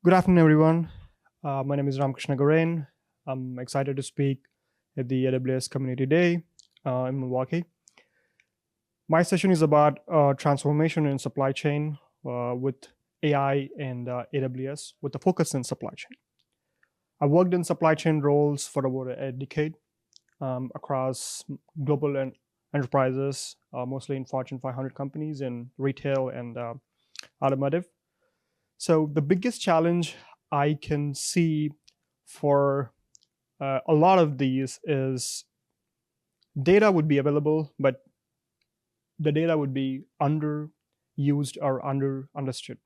Good afternoon, everyone. My name is Ramakrishna Garine. I'm excited to speak at the AWS Community Day in Milwaukee. My session is about transformation in supply chain with AI and AWS with a focus in supply chain. I've worked in supply chain roles for about a decade across global enterprises, mostly in Fortune 500 companies in retail and automotive. So the biggest challenge I can see for a lot of these is data would be available, but the data would be underused or understood.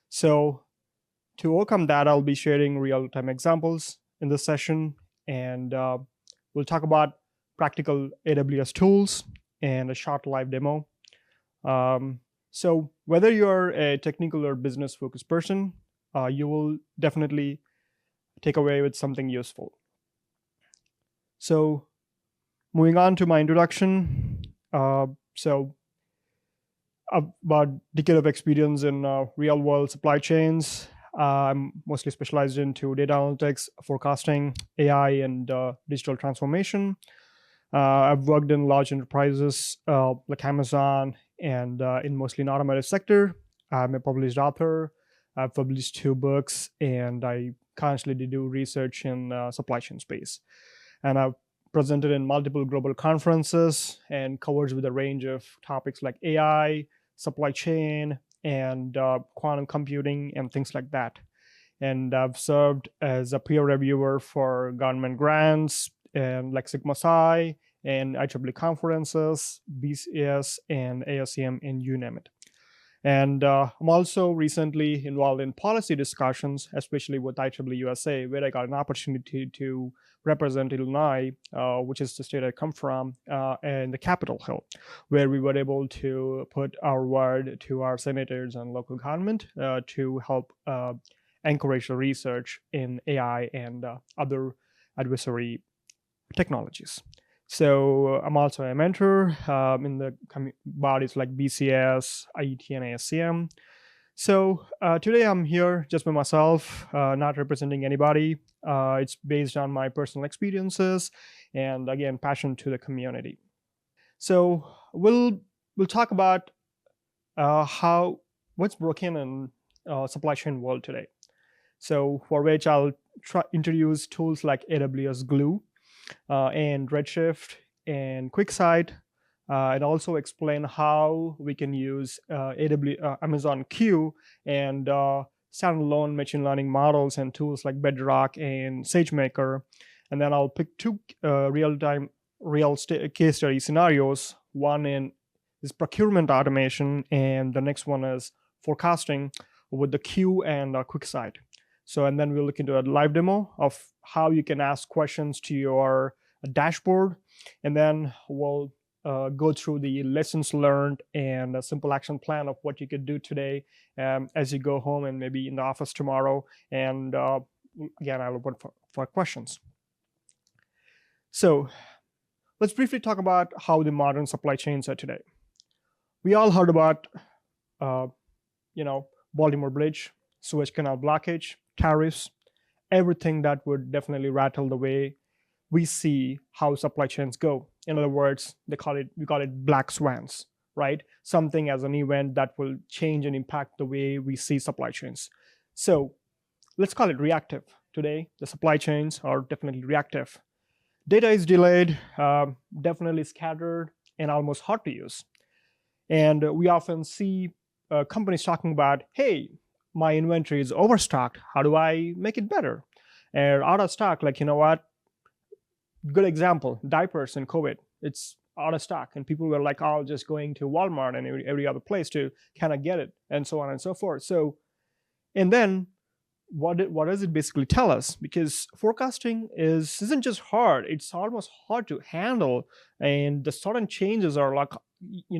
So to overcome that, I'll be sharing real-time examples in this session, and we'll talk about practical AWS tools and a short live demo. So whether you're a technical or business-focused person, you will definitely take away with something useful. So moving on to my introduction. So about a decade of experience in real-world supply chains. I'm mostly specialized into data analytics, forecasting, AI, and digital transformation. I've worked in large enterprises like Amazon and in mostly in automotive sector. I'm a published author. I've published 2 books, and I constantly do research in supply chain space. And I've presented in multiple global conferences and covers with a range of topics like AI, supply chain, and quantum computing and things like that. And I've served as a peer reviewer for government grants and like Sigma Psi and IEEE conferences, BCS, and ASEM, and you name it. And I'm also recently involved in policy discussions, especially with IEEE USA, where I got an opportunity to represent Illinois, which is the state I come from, and the Capitol Hill, where we were able to put our word to our senators and local government to help encourage the research in AI and other adversary technologies. So I'm also a mentor in the bodies like BCS, IET, and ASCM. So today I'm here just by myself, not representing anybody. It's based on my personal experiences and, again, passion to the community. So we'll talk about what's broken in supply chain world today. So for which I'll introduce tools like AWS Glue, and Redshift and QuickSight, and also explain how we can use Amazon Q and standalone machine learning models and tools like Bedrock and SageMaker. And then I'll pick 2 case study scenarios. One is procurement automation, and the next one is forecasting with the Q and QuickSight. So, and then we'll look into a live demo of how you can ask questions to your dashboard. And then we'll go through the lessons learned and a simple action plan of what you could do today as you go home and maybe in the office tomorrow. And again, I'll open for questions. So let's briefly talk about how the modern supply chains are today. We all heard about, Baltimore Bridge, Suez Canal blockage, tariffs, everything that would definitely rattle the way we see how supply chains go. In other words, we call it black swans, right? Something as an event that will change and impact the way we see supply chains. So let's call it reactive. Today, the supply chains are definitely reactive. Data is delayed, definitely scattered, and almost hard to use. And we often see companies talking about, hey, my inventory is overstocked. How do I make it better? And out of stock, like, you know what? Good example, diapers in COVID. It's out of stock. And people were like, oh, just going to Walmart and every other place to kind of get it, and so on and so forth. So, and then what does it basically tell us? Because forecasting isn't just hard, it's almost hard to handle. And the sudden changes are like,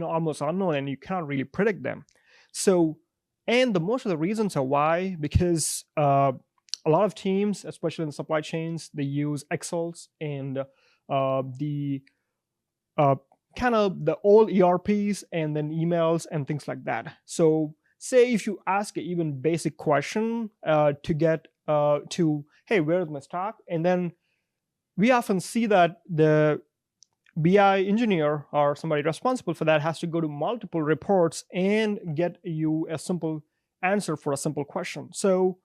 almost unknown, and you cannot really predict them. So, and the most of the reasons are why, because a lot of teams, especially in supply chains, they use Excels and the kind of the old ERPs and then emails and things like that. So say if you ask an even basic question to get to, hey, where is my stock? And then we often see that the BI engineer or somebody responsible for that has to go to multiple reports and get you a simple answer for a simple question. So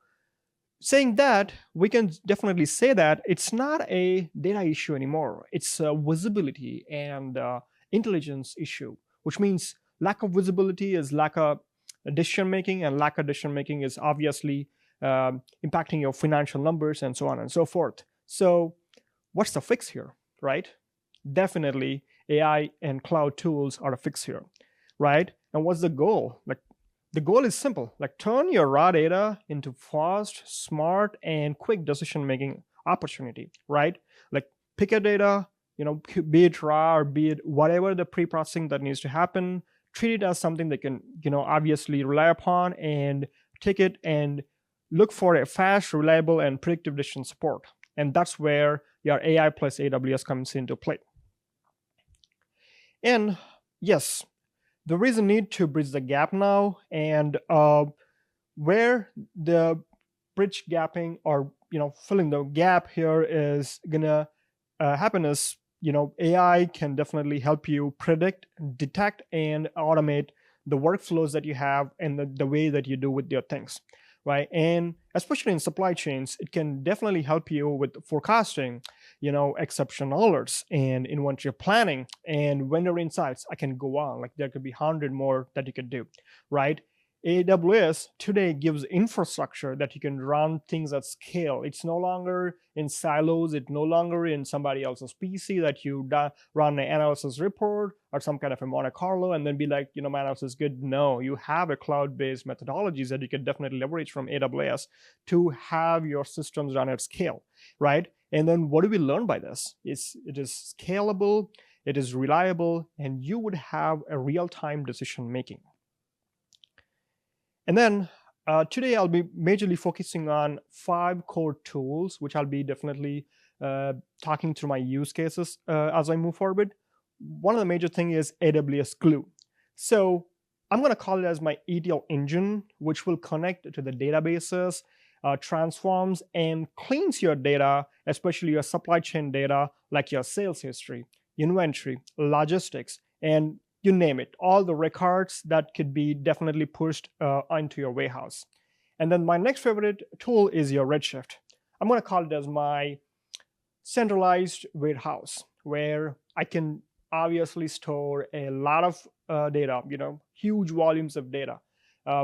saying that, we can definitely say that it's not a data issue anymore. It's a visibility and intelligence issue, which means lack of visibility is lack of decision making, and lack of decision making is obviously impacting your financial numbers and so on and so forth. So what's the fix here, right? Definitely AI and cloud tools are a fix here, right? And what's the goal? Like, the goal is simple, like turn your raw data into fast, smart, and quick decision-making opportunity, right? Like pick a data, be it raw or be it whatever the pre-processing that needs to happen, treat it as something that can, obviously rely upon, and take it and look for a fast, reliable, and predictive decision support. And that's where your AI plus AWS comes into play. And yes, there is a need to bridge the gap now, and where the bridge gapping or filling the gap here is gonna happen is AI can definitely help you predict, detect, and automate the workflows that you have and the way that you do with your things, right? And especially in supply chains, it can definitely help you with forecasting, exception alerts and inventory planning and vendor insights. I can go on, like there could be 100 more that you could do, right? AWS today gives infrastructure that you can run things at scale. It's no longer in silos. It's no longer in somebody else's PC that you run an analysis report or some kind of a Monte Carlo and then be like, my analysis is good. No, you have a cloud-based methodologies that you can definitely leverage from AWS to have your systems run at scale, right? And then what do we learn by this? It is scalable, it is reliable, and you would have a real-time decision making. And then today I'll be majorly focusing on 5 core tools, which I'll be definitely talking through my use cases as I move forward. One of the major things is AWS Glue. So I'm going to call it as my ETL engine, which will connect to the databases, transforms and cleans your data, especially your supply chain data, like your sales history, inventory, logistics, and you name it, all the records that could be definitely pushed into your warehouse. And then my next favorite tool is your Redshift. I'm going to call it as my centralized warehouse, where I can obviously store a lot of data, huge volumes of data,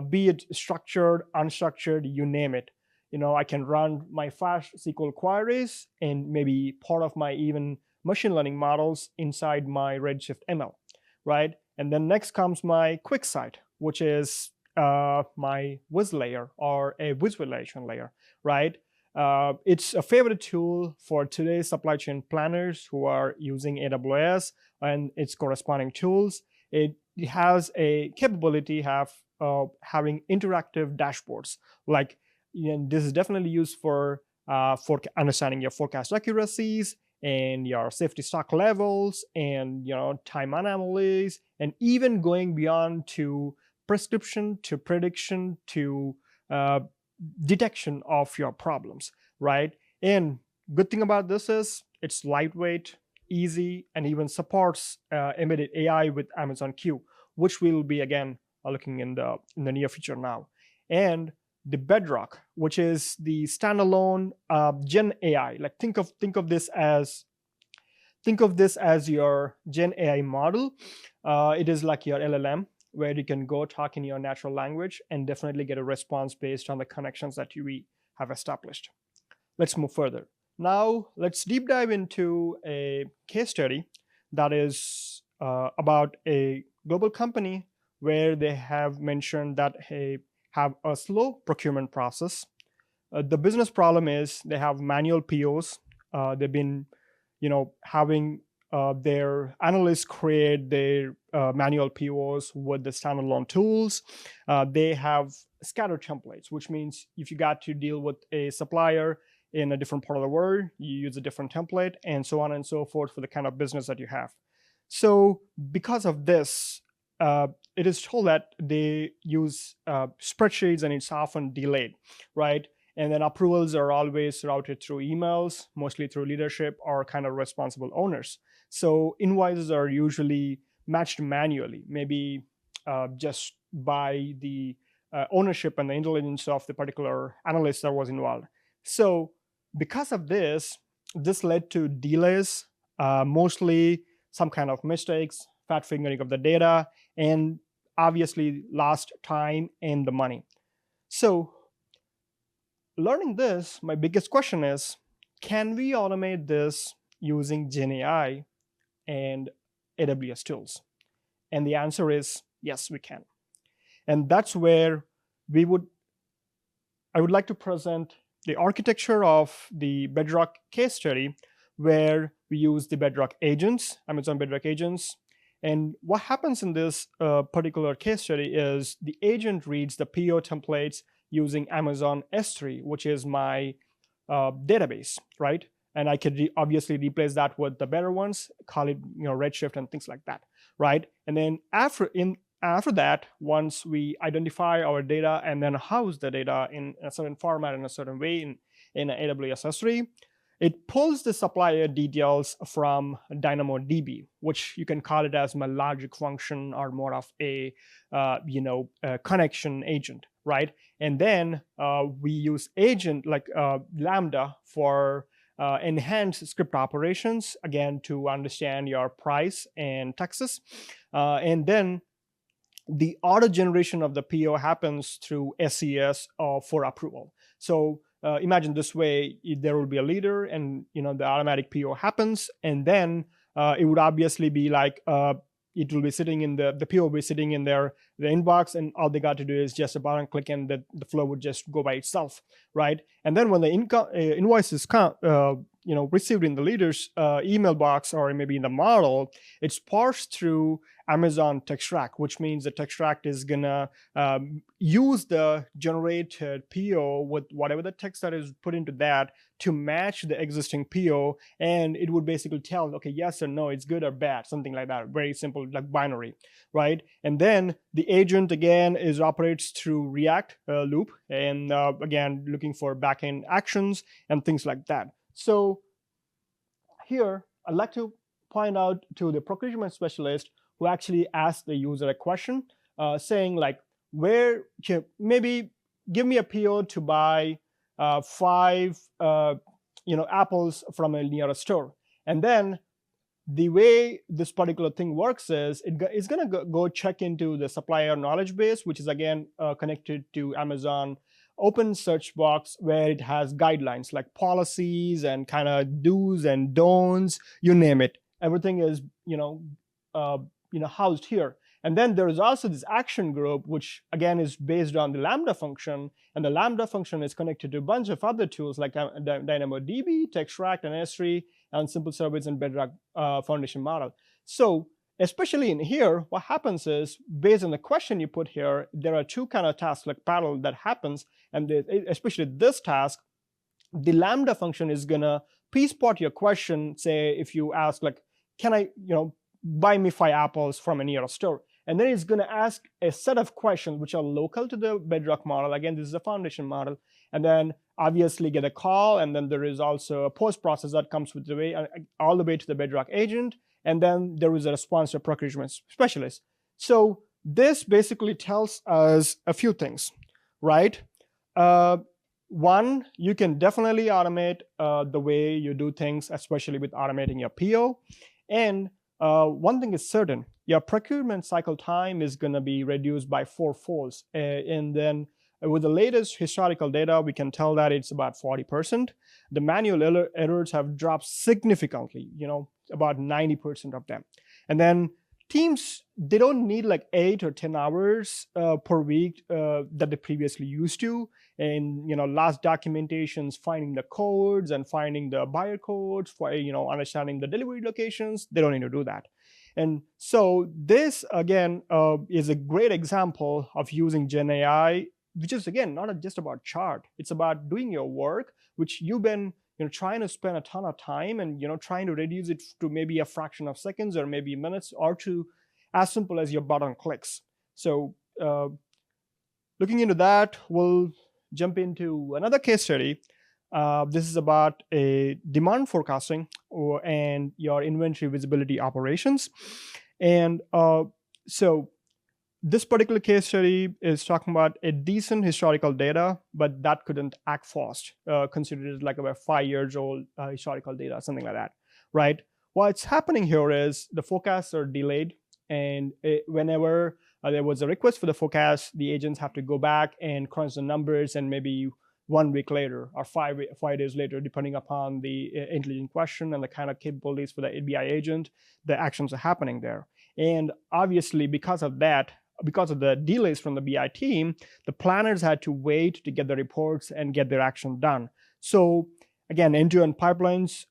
be it structured, unstructured, you name it. I can run my fast SQL queries and maybe part of my even machine learning models inside my Redshift ML. Right? And then next comes my QuickSight, which is my Wiz layer or a visualization layer, right? It's a favorite tool for today's supply chain planners who are using AWS and its corresponding tools. It has a capability having interactive dashboards. Like, this is definitely used for understanding your forecast accuracies and your safety stock levels and time anomalies, and even going beyond to prescription to prediction to detection of your problems, right? And good thing about this is it's lightweight, easy, and even supports embedded AI with Amazon Q, which we'll be again looking in the near future now. And the Bedrock, which is the standalone Gen AI. Like think of this as your Gen AI model. It is like your LLM, where you can go talk in your natural language and definitely get a response based on the connections that we have established. Let's move further. Now let's deep dive into a case study that is about a global company where they have mentioned that they have a slow procurement process. The business problem is they have manual POs. They've been, having their analysts create their manual POs with the standalone tools. They have scattered templates, which means if you got to deal with a supplier in a different part of the world, you use a different template, and so on and so forth for the kind of business that you have. So because of this, it is told that they use spreadsheets and it's often delayed, right? And then approvals are always routed through emails, mostly through leadership or kind of responsible owners. So invoices are usually matched manually, maybe just by the ownership and the intelligence of the particular analyst that was involved. So because of this, this led to delays, mostly some kind of mistakes, fat fingering of the data, and obviously lost time and the money. So learning this, my biggest question is, can we automate this using GenAI and AWS tools? And the answer is yes, we can. And that's where I would like to present the architecture of the Bedrock case study, where we use the Bedrock agents, Amazon Bedrock agents. And what happens in this particular case study is the agent reads the PO templates using Amazon S3, which is my database, right? And I could obviously replace that with the better ones, call it Redshift and things like that, right? And then after that, once we identify our data and then house the data in a certain format in a certain way in AWS S3, it pulls the supplier details from DynamoDB, which you can call it as my logic function or more of a connection agent, right? And then we use agent like Lambda for enhanced script operations, again, to understand your price and taxes. And then the auto generation of the PO happens through SES for approval. So imagine this way: there will be a leader, and the automatic PO happens, and then it would obviously be like it will be sitting in the PO will be sitting in the inbox, and all they got to do is just a button click, and the flow would just go by itself, right? And then when the invoices come, received in the leader's email box or maybe in the model, it's parsed through Amazon TextRack, which means the TextRack is gonna use the generated PO with whatever the text that is put into that to match the existing PO, and it would basically tell, okay, yes or no, it's good or bad, something like that, very simple, like binary, right? And then the agent again operates through React loop, and again looking for backend actions and things like that. So here I'd like to point out to the procurement specialist who actually asked the user a question, saying like, maybe give me a PO to buy 5 apples from a nearest store. And then the way this particular thing works is it's going to go check into the supplier knowledge base, which is again connected to Amazon open search box, where it has guidelines like policies and kind of do's and don'ts, you name it. Everything is housed here. And then there is also this action group, which again is based on the Lambda function, and the Lambda function is connected to a bunch of other tools like DynamoDB, TextRack, and S3, and Simple Service and Bedrock Foundation model. So especially in here, what happens is, based on the question you put here, there are 2 kind of tasks like parallel that happens, and especially this task, the Lambda function is gonna pre-spot your question. Say if you ask like, can I buy me 5 apples from a nearest store? And then it's going to ask a set of questions which are local to the Bedrock model. Again, this is a foundation model. And then obviously get a call. And then there is also a post process that comes with the way all the way to the Bedrock agent. And then there is a response to a procurement specialist. So this basically tells us a few things, right? One, you can definitely automate the way you do things, especially with automating your PO. And one thing is certain: your procurement cycle time is going to be reduced by 4-folds. And then with the latest historical data, we can tell that it's about 40%. The manual errors have dropped significantly, about 90% of them. And then teams, they don't need like 8 or 10 hours per week that they previously used to. And last documentations, finding the codes and finding the buyer codes for understanding the delivery locations, they don't need to do that. And so this again is a great example of using GenAI, which is again not just about chart. It's about doing your work, which you've been trying to spend a ton of time and trying to reduce it to maybe a fraction of seconds or maybe minutes or 2, as simple as your button clicks. So looking into that, we'll jump into another case study. This is about a demand forecasting and your inventory visibility operations. And so this particular case study is talking about a decent historical data, but that couldn't act fast, considered as like about 5 years old historical data, something like that, right? What's happening here is the forecasts are delayed, and whenever there was a request for the forecast, the agents have to go back and crunch the numbers, and maybe 1 week later or 5 days later, depending upon the intelligent question and the kind of capabilities for the BI agent, the actions are happening there. And obviously, because of the delays from the BI team, the planners had to wait to get the reports and get their action done. So again, end-to-end pipelines,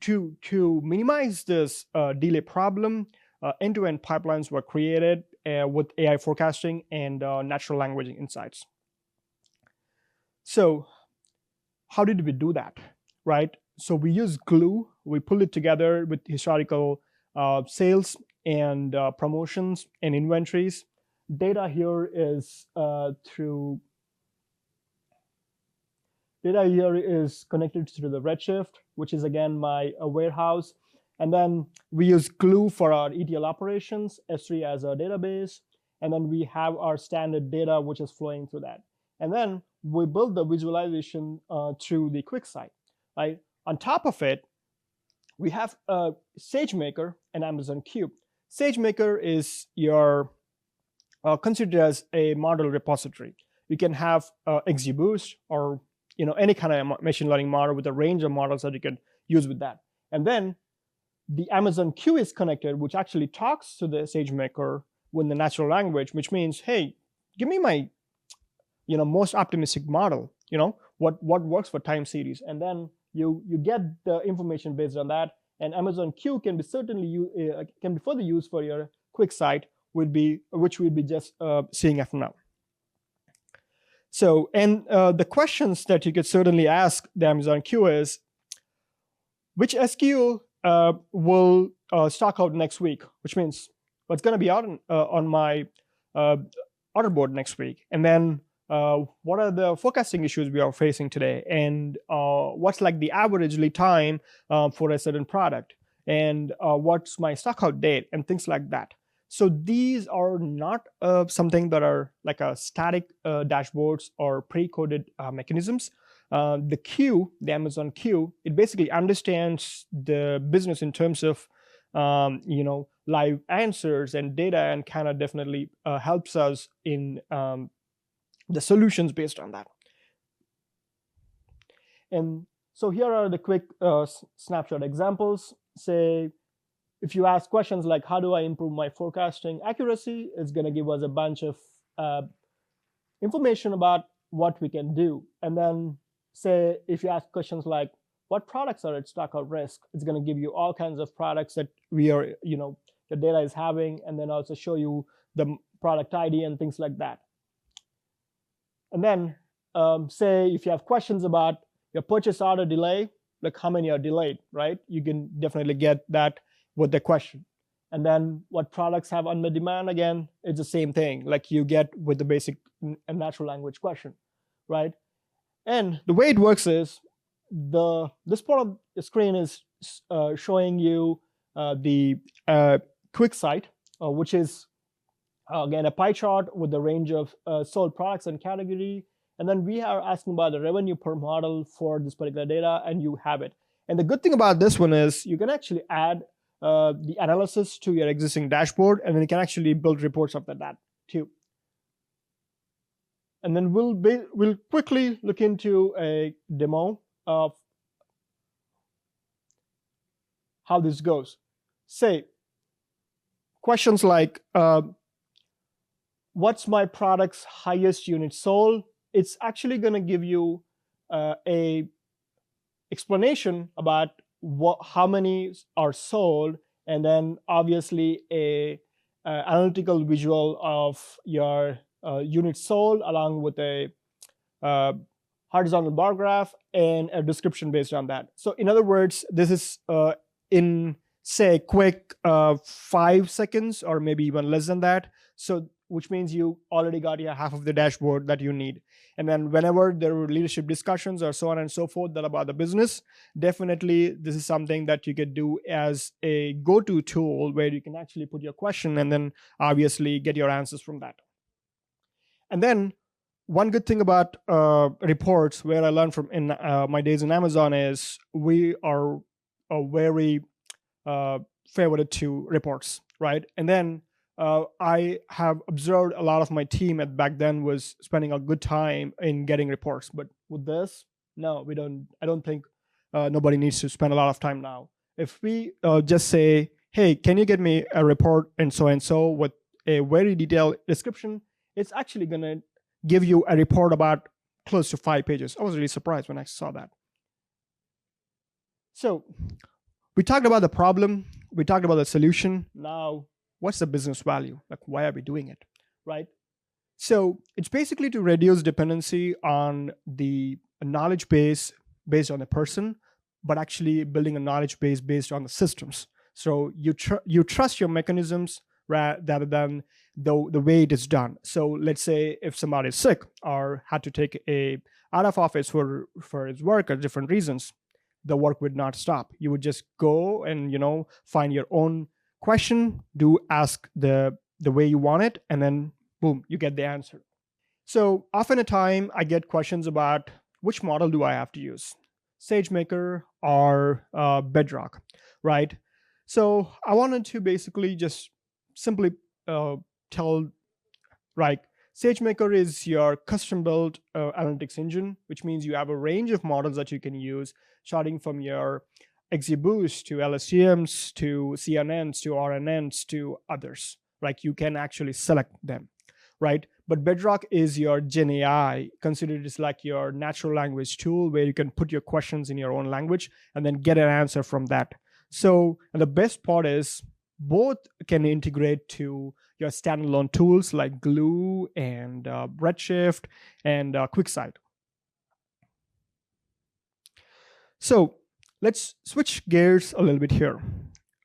to minimize this delay problem, end-to-end pipelines were created with AI forecasting and natural language insights. So how did we do that, right? So we use Glue. We pulled it together with historical sales and promotions and inventories. Data here is connected to the Redshift, which is again my warehouse. And then we use Glue for our ETL operations, S3 as our database. And then we have our standard data, which is flowing through that. And then we build the visualization through the QuickSight, right? On top of it, we have SageMaker and Amazon Q. SageMaker is your considered as a model repository. You can have XGBoost or any kind of machine learning model with a range of models that you can use with that. And then the Amazon Q is connected, which actually talks to the SageMaker with the natural language, which means, hey, give me my most optimistic model. What works for time series, and then you get the information based on that. And Amazon Q can be further used for your QuickSight, which we'll be just seeing after now. So, and the questions that you could certainly ask the Amazon Q is, which SKU will stock out next week, which means what's going to be out on my order board next week, and then what are the forecasting issues we are facing today, and what's like the average lead time for a certain product, and what's my stockout date, and things like that. So these are not something that are like a static dashboards or pre-coded mechanisms. The Amazon Q, it basically understands the business in terms of live answers and data, and kind of definitely helps us in the solutions based on that. And so here are the quick snapshot examples. Say, if you ask questions like, how do I improve my forecasting accuracy? It's going to give us a bunch of information about what we can do. And then say, if you ask questions like, what products are at stockout risk? It's going to give you all kinds of products that the data is having, and then also show you the product ID and things like that. And then say if you have questions about your purchase order delay, like how many are delayed, right? You can definitely get that with the question. And then what products have unmet demand? Again, it's the same thing like you get with the basic natural language question, right? And the way it works is this part of the screen is showing you the QuickSight, which is again a pie chart with the range of sold products and category. And then we are asking about the revenue per model for this particular data, and you have it. And the good thing about this one is you can actually add the analysis to your existing dashboard, and then you can actually build reports after that too. And then we'll quickly look into a demo of how this goes. Say questions like, what's my product's highest unit sold? It's actually going to give you a explanation about how many are sold, and then obviously a analytical visual of your units sold, along with a horizontal bar graph and a description based on that. So in other words, this is in say quick 5 seconds or maybe even less than that. So which means you already got your half of the dashboard that you need. And then whenever there are leadership discussions or so on and so forth that about the business, definitely this is something that you could do as a go-to tool where you can actually put your question and then obviously get your answers from that. And then one good thing about reports, where I learned from in my days in Amazon, is we are very favored to reports, right? And then I have observed a lot of my team at back then was spending a good time in getting reports. But with this, no, we don't. I don't think nobody needs to spend a lot of time now. If we just say, hey, can you get me a report and so with a very detailed description, it's actually going to give you a report about close to 5 pages. I was really surprised when I saw that. So we talked about the problem. We talked about the solution. Now, what's the business value? Like, why are we doing it, right? So it's basically to reduce dependency on the knowledge base based on the person, but actually building a knowledge base based on the systems. So you trust your mechanisms rather than the way it is done. So let's say if somebody is sick or had to take a out of office for his work or different reasons, the work would not stop. You would just go and find your own question, ask the way you want it, and then boom, you get the answer. So often a time I get questions about which model do I have to use, SageMaker or Bedrock, right? So I wanted to basically just simply tell, right, SageMaker is your custom-built analytics engine, which means you have a range of models that you can use, starting from your XGBoost to LSTMs to CNNs to RNNs to others. Like you can actually select them, right? But Bedrock is your Gen AI, considered as like your natural language tool where you can put your questions in your own language and then get an answer from that. So, and the best part is both can integrate to your standalone tools like Glue and Redshift and QuickSight. So let's switch gears a little bit here.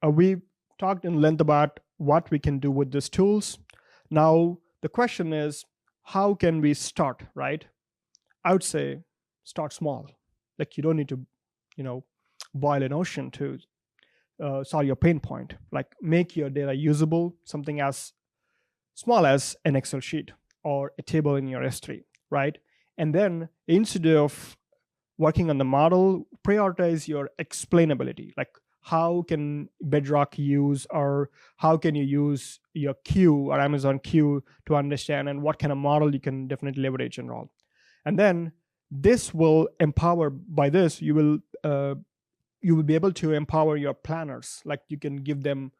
We talked in length about what we can do with these tools. Now, the question is, how can we start, right? I would say start small. Like you don't need to, boil an ocean to solve your pain point. Like make your data usable, something as small as an Excel sheet or a table in your S3, right? And then instead of working on the model, prioritize your explainability. Like how can Bedrock use, or how can you use your Q or Amazon Q to understand, and what kind of model you can definitely leverage and all. And then this will empower, by this, you will be able to empower your planners. Like you can give them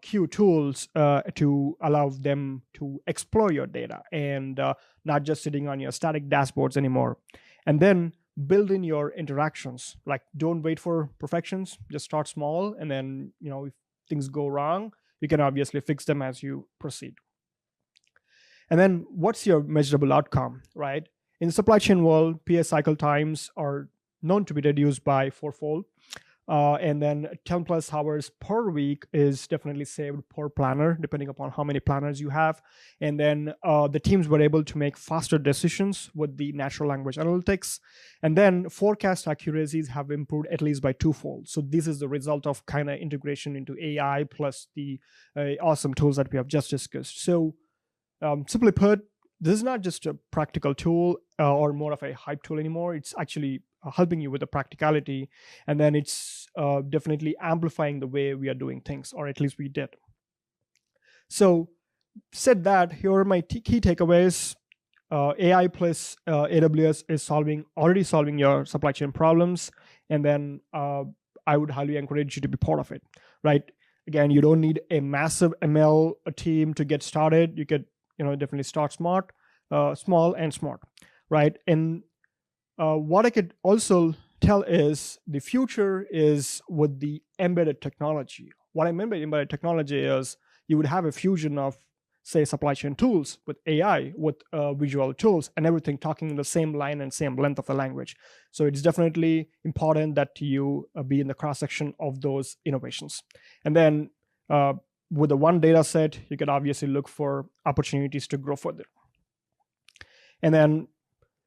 Q tools to allow them to explore your data and not just sitting on your static dashboards anymore. And then build in your interactions. Like don't wait for perfections, just start small, and then if things go wrong, you can obviously fix them as you proceed. And then what's your measurable outcome, right? In the supply chain world, PS cycle times are known to be reduced by 4-fold. And then 10 plus hours per week is definitely saved per planner, depending upon how many planners you have. And then the teams were able to make faster decisions with the natural language analytics. And then forecast accuracies have improved at least by 2-fold. So this is the result of kind of integration into AI plus the awesome tools that we have just discussed. So simply put, this is not just a practical tool or more of a hype tool anymore. It's actually helping you with the practicality, and then it's definitely amplifying the way we are doing things, or at least we did. So said that, here are my key takeaways. AI plus AWS is already solving your supply chain problems, and then I would highly encourage you to be part of it, right? Again, you don't need a massive ML team to get started. You could definitely start small and smart, right? And what I could also tell is the future is with the embedded technology. What I mean by embedded technology is you would have a fusion of say, supply chain tools, with AI, with visual tools, and everything talking in the same line and same length of the language. So it's definitely important that you be in the cross-section of those innovations. And then with the one data set, you can obviously look for opportunities to grow further. And then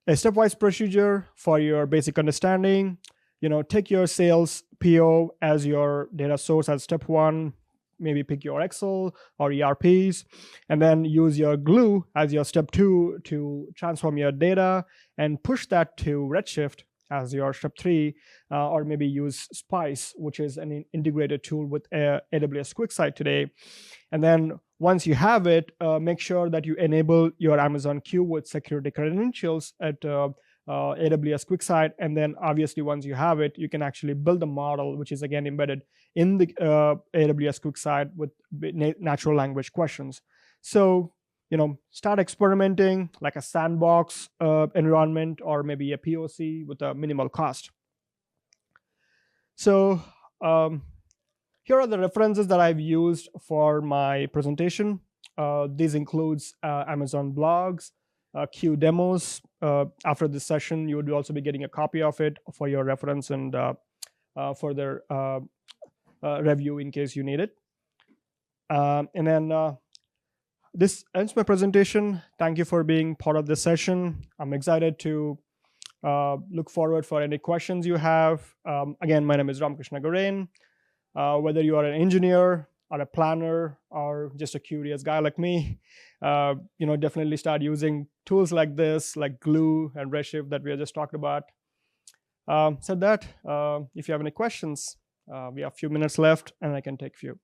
a stepwise procedure for your basic understanding. Take your sales PO as your data source as step one. Maybe pick your Excel or ERPs, and then use your Glue as your step two to transform your data and push that to Redshift as your step three, or maybe use Spice, which is an integrated tool with AWS QuickSight today. And then once you have it, make sure that you enable your Amazon Q with security credentials at AWS QuickSight. And then obviously once you have it, you can actually build a model, which is again embedded in the AWS QuickSight with natural language questions. So, start experimenting like a sandbox environment, or maybe a POC with a minimal cost. So here are the references that I've used for my presentation. These includes Amazon blogs, Q demos. After this session, you would also be getting a copy of it for your reference and further review in case you need it. And then this ends my presentation. Thank you for being part of this session. I'm excited to look forward for any questions you have. Again, my name is Ramakrishna Garine. Whether you are an engineer or a planner or just a curious guy like me, definitely start using tools like this, like Glue and Redshift that we just talked about. Said that, if you have any questions, we have a few minutes left, and I can take a few.